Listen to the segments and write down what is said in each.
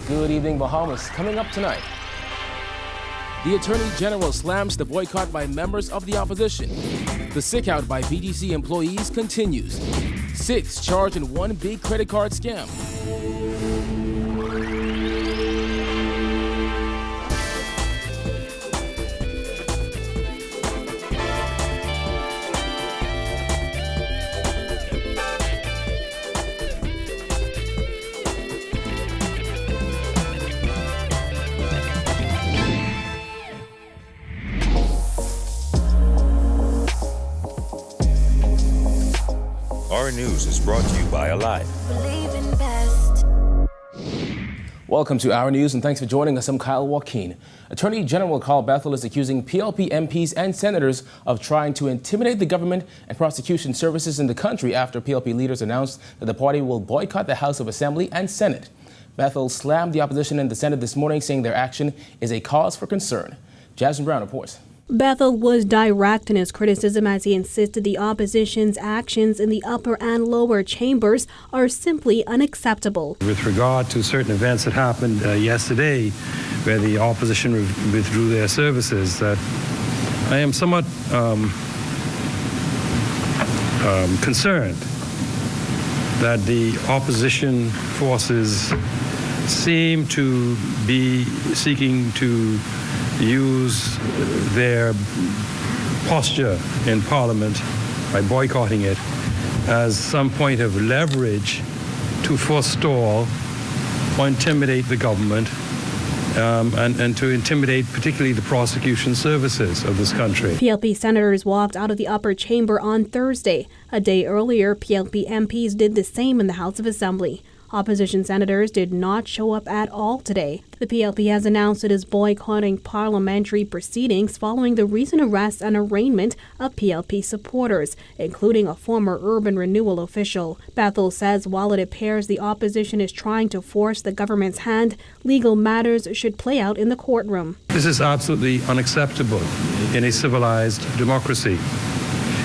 Good evening, Bahamas. Coming up tonight, the Attorney General slams the boycott by members of the opposition. The sick-out by BGC employees continues. 6 charged in one big credit card scam. Our news is brought to you by Alive. Welcome to Our News and thanks for joining us. I'm Kyle Joaquin. Attorney General Carl Bethel is accusing PLP MPs and senators of trying to intimidate the government and prosecution services in the country after PLP leaders announced that the party will boycott the House of Assembly and Senate. Bethel slammed the opposition in the Senate this morning, saying their action is a cause for concern. Jasmine Brown reports. Bethel was direct in his criticism as he insisted the opposition's actions in the upper and lower chambers are simply unacceptable. With regard to certain events that happened yesterday, where the opposition withdrew their services, that I am somewhat concerned that the opposition forces seem to be seeking to use their posture in Parliament by boycotting it as some point of leverage to forestall or intimidate the government and to intimidate particularly the prosecution services of this country. PLP senators walked out of the upper chamber on Thursday. A day earlier, PLP MPs did the same in the House of Assembly. Opposition senators did not show up at all today. The PLP has announced it is boycotting parliamentary proceedings following the recent arrest and arraignment of PLP supporters, including a former urban renewal official. Bethel says while it appears the opposition is trying to force the government's hand, legal matters should play out in the courtroom. This is absolutely unacceptable in a civilized democracy.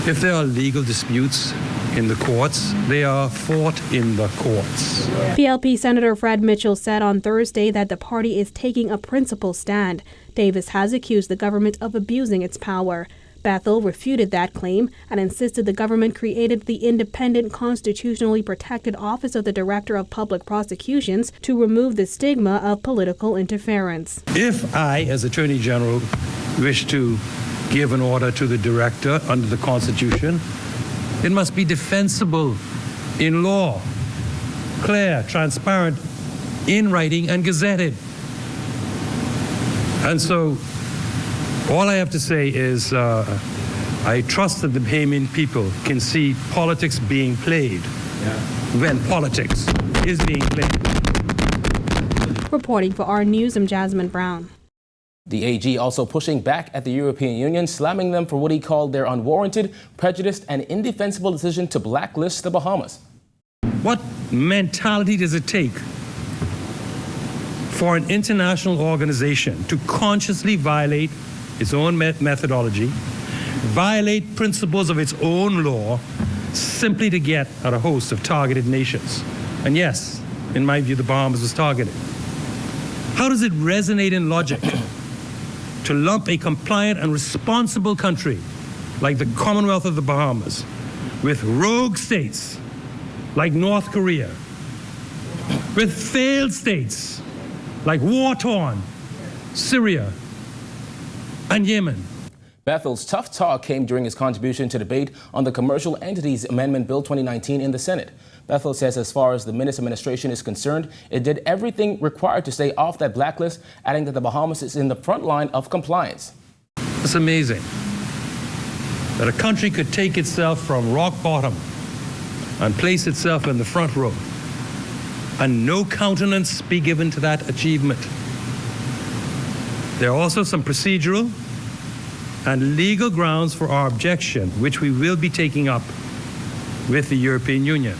If there are legal disputes in the courts, they are fought in the courts. PLP Senator Fred Mitchell said on Thursday that the party is taking a principled stand. Davis has accused the government of abusing its power. Bethel refuted that claim and insisted the government created the independent, constitutionally protected Office of the Director of Public Prosecutions to remove the stigma of political interference. If I, as Attorney General, wish to give an order to the Director under the Constitution, it must be defensible in law, clear, transparent, in writing, and gazetted. And so all I have to say is I trust that the Bahamian people can see politics being played when politics is being played. Reporting for Our News, I'm Jasmine Brown. The AG also pushing back at the European Union, slamming them for what he called their unwarranted, prejudiced, and indefensible decision to blacklist the Bahamas. What mentality does it take for an international organization to consciously violate its own methodology, violate principles of its own law, simply to get at a host of targeted nations? And yes, in my view, the Bahamas was targeted. How does it resonate in logic to lump a compliant and responsible country like the Commonwealth of the Bahamas with rogue states like North Korea, with failed states like war-torn Syria and Yemen? Bethel's tough talk came during his contribution to debate on the Commercial Entities Amendment Bill 2019 in the Senate. Bethel says as far as the Minnis administration is concerned, it did everything required to stay off that blacklist, adding that the Bahamas is in the front line of compliance. It's amazing that a country could take itself from rock bottom and place itself in the front row and no countenance be given to that achievement. There are also some procedural and legal grounds for our objection, which we will be taking up with the European Union.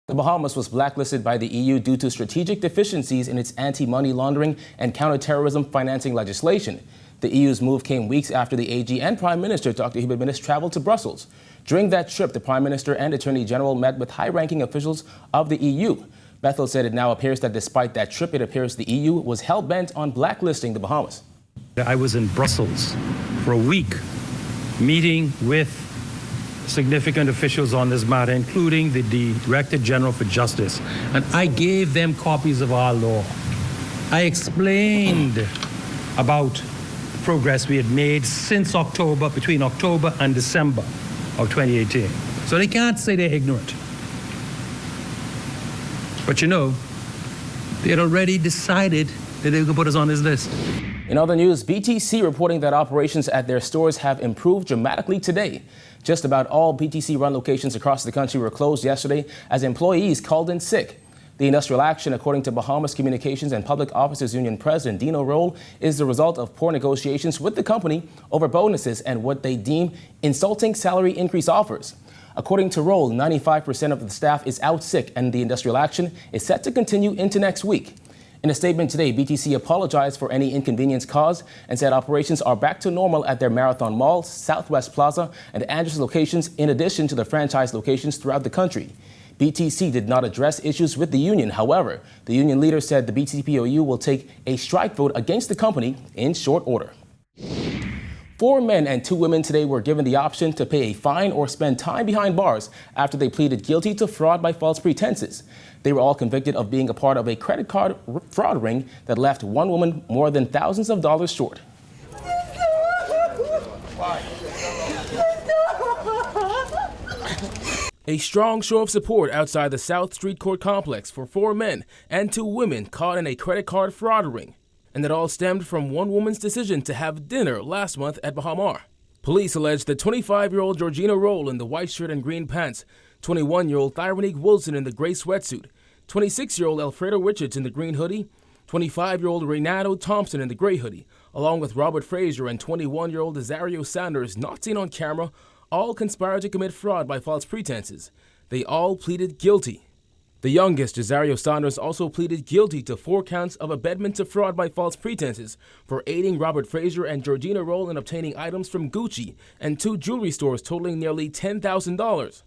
The Bahamas was blacklisted by the EU due to strategic deficiencies in its anti-money laundering and counterterrorism financing legislation. The EU's move came weeks after the AG and Prime Minister Dr. Hubert Minnis traveled to Brussels. During that trip, the Prime Minister and Attorney General met with high-ranking officials of the EU. Bethel said it now appears that despite that trip, it appears the EU was hell-bent on blacklisting the Bahamas. I was in Brussels for a week, meeting with significant officials on this matter, including the Director General for Justice, and I gave them copies of our law. I explained about the progress we had made since October, between October and December of 2018. So they can't say they're ignorant. But you know, they had already decided that they could put us on this list. In other news, BTC reporting that operations at their stores have improved dramatically today. Just about all BTC-run locations across the country were closed yesterday as employees called in sick. The industrial action, according to Bahamas Communications and Public Officers Union President Dino Roll, is the result of poor negotiations with the company over bonuses and what they deem insulting salary increase offers. According to Roll, 95% of the staff is out sick, and the industrial action is set to continue into next week. In a statement today, BTC apologized for any inconvenience caused and said operations are back to normal at their Marathon Mall, Southwest Plaza, and Andrews locations, in addition to the franchise locations throughout the country. BTC did not address issues with the union. However, the union leader said the BTPOU will take a strike vote against the company in short order. 4 men and 2 women today were given the option to pay a fine or spend time behind bars after they pleaded guilty to fraud by false pretenses. They were all convicted of being a part of a credit card fraud ring that left one woman more than thousands of dollars short. A strong show of support outside the South Street Court complex for 4 men and 2 women caught in a credit card fraud ring. And it all stemmed from one woman's decision to have dinner last month at Bahamar. Police alleged that 25-year-old Georgina Roll in the white shirt and green pants, 21-year-old Thyronique Wilson in the gray sweatsuit, 26-year-old Alfredo Richards in the green hoodie, 25-year-old Renato Thompson in the gray hoodie, along with Robert Frazier and 21-year-old Desario Sanders, not seen on camera, all conspired to commit fraud by false pretenses. They all pleaded guilty. The youngest, Desario Sanders, also pleaded guilty to 4 counts of abetment to fraud by false pretenses for aiding Robert Frazier and Georgina Roll in obtaining items from Gucci and 2 jewelry stores totaling nearly $10,000.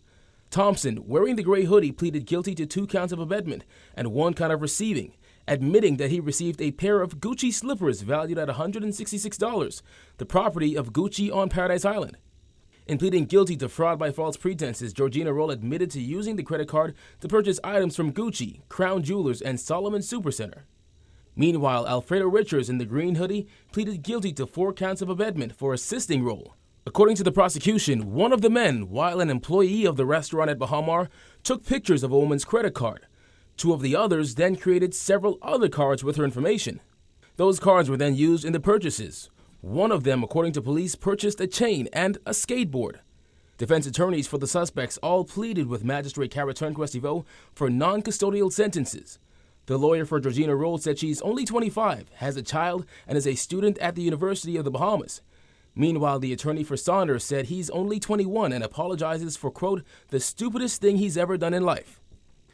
Thompson, wearing the gray hoodie, pleaded guilty to 2 counts of abetment and 1 count of receiving, admitting that he received a pair of Gucci slippers valued at $166, the property of Gucci on Paradise Island. In pleading guilty to fraud by false pretenses, Georgina Roll admitted to using the credit card to purchase items from Gucci, Crown Jewelers, and Solomon Supercenter. Meanwhile, Alfredo Richards in the green hoodie pleaded guilty to 4 counts of abetment for assisting Roll. According to the prosecution, one of the men, while an employee of the restaurant at Bahamar, took pictures of a woman's credit card. 2 of the others then created several other cards with her information. Those cards were then used in the purchases. One of them, according to police, purchased a chain and a skateboard. Defense attorneys for the suspects all pleaded with Magistrate Cara Turnquest-Evo for non-custodial sentences. The lawyer for Georgina Roll said she's only 25, has a child, and is a student at the University of the Bahamas. Meanwhile, the attorney for Saunders said he's only 21 and apologizes for, quote, the stupidest thing he's ever done in life.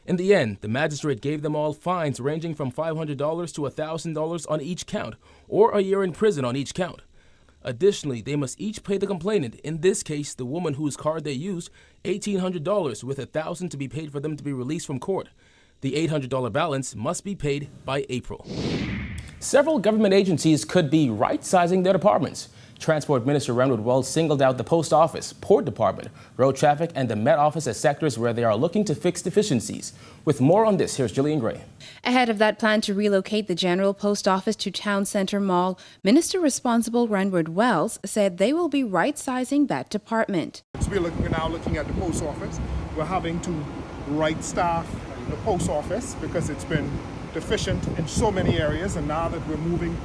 In the end, the magistrate gave them all fines ranging from $500 to $1,000 on each count, or a year in prison on each count. Additionally, they must each pay the complainant, in this case the woman whose card they used, $1,800, with $1,000 to be paid for them to be released from court. The $800 balance must be paid by April. Several government agencies could be right-sizing their departments. Transport Minister Renwood Wells singled out the Post Office, Port Department, Road Traffic, and the Met Office as sectors where they are looking to fix deficiencies. With more on this, here's Jillian Gray. Ahead of that plan to relocate the General Post Office to Town Centre Mall, Minister responsible Renwood Wells said they will be right-sizing that department. So we're now looking at the Post Office. We're having to right-staff the Post Office because it's been deficient in so many areas, and now that we're moving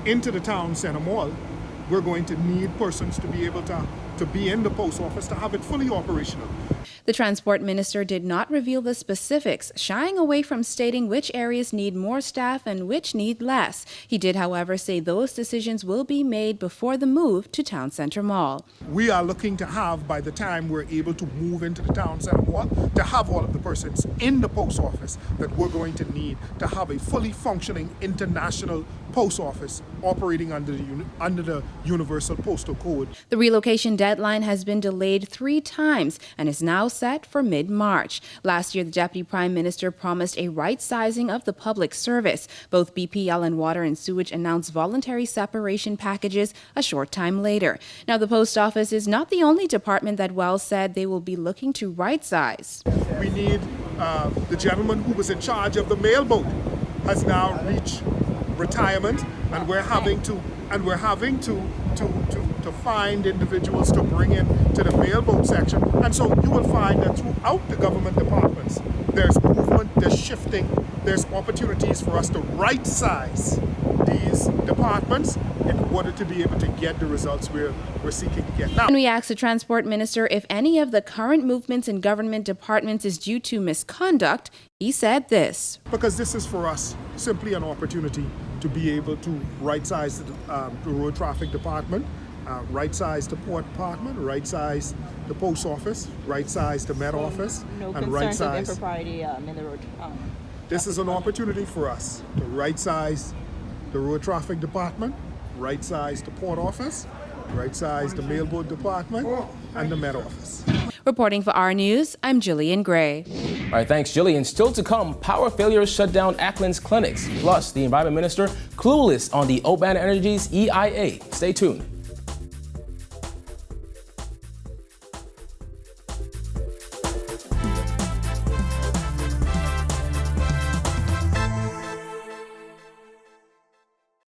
into the Town Centre Mall, we're going to need persons to be able to be in the Post Office to have it fully operational. The Transport Minister did not reveal the specifics, shying away from stating which areas need more staff and which need less. He did, however, say those decisions will be made before the move to Town Centre Mall. We are looking to have, by the time we're able to move into the Town Centre Mall, to have all of the persons in the Post Office that we're going to need to have a fully functioning international post office operating under the Universal Postal Code. The relocation deadline has been delayed 3 times and is now set for mid-March. Last year, the Deputy Prime Minister promised a right-sizing of the public service. Both BPL and Water and Sewage announced voluntary separation packages a short time later. Now, the Post Office is not the only department that Wells said they will be looking to right-size. We need the gentleman who was in charge of the mailboat has now reached retirement, and we're having to find individuals to bring in to the mailboat section. And so you will find that throughout the government departments, there's movement, there's shifting, there's opportunities for us to right-size these departments in order to be able to get the results we're seeking to get. Now, And we asked the Transport Minister if any of the current movements in government departments is due to misconduct. He said this. because this is for us simply an opportunity to be able to right-size the road traffic department, right-size the port department, right-size the post office, right-size the Met office, No and concerns of right-size. impropriety in the road. This is an opportunity for us to right-size the road traffic department, right-size the port office, right-size the mailboat department, and the Met office. Reporting for our News, I'm Jillian Gray. All right, thanks, Jillian. Still to come, power failures shut down Ackland's clinics. Plus, the Environment Minister clueless on the Oban Energy's EIA. Stay tuned.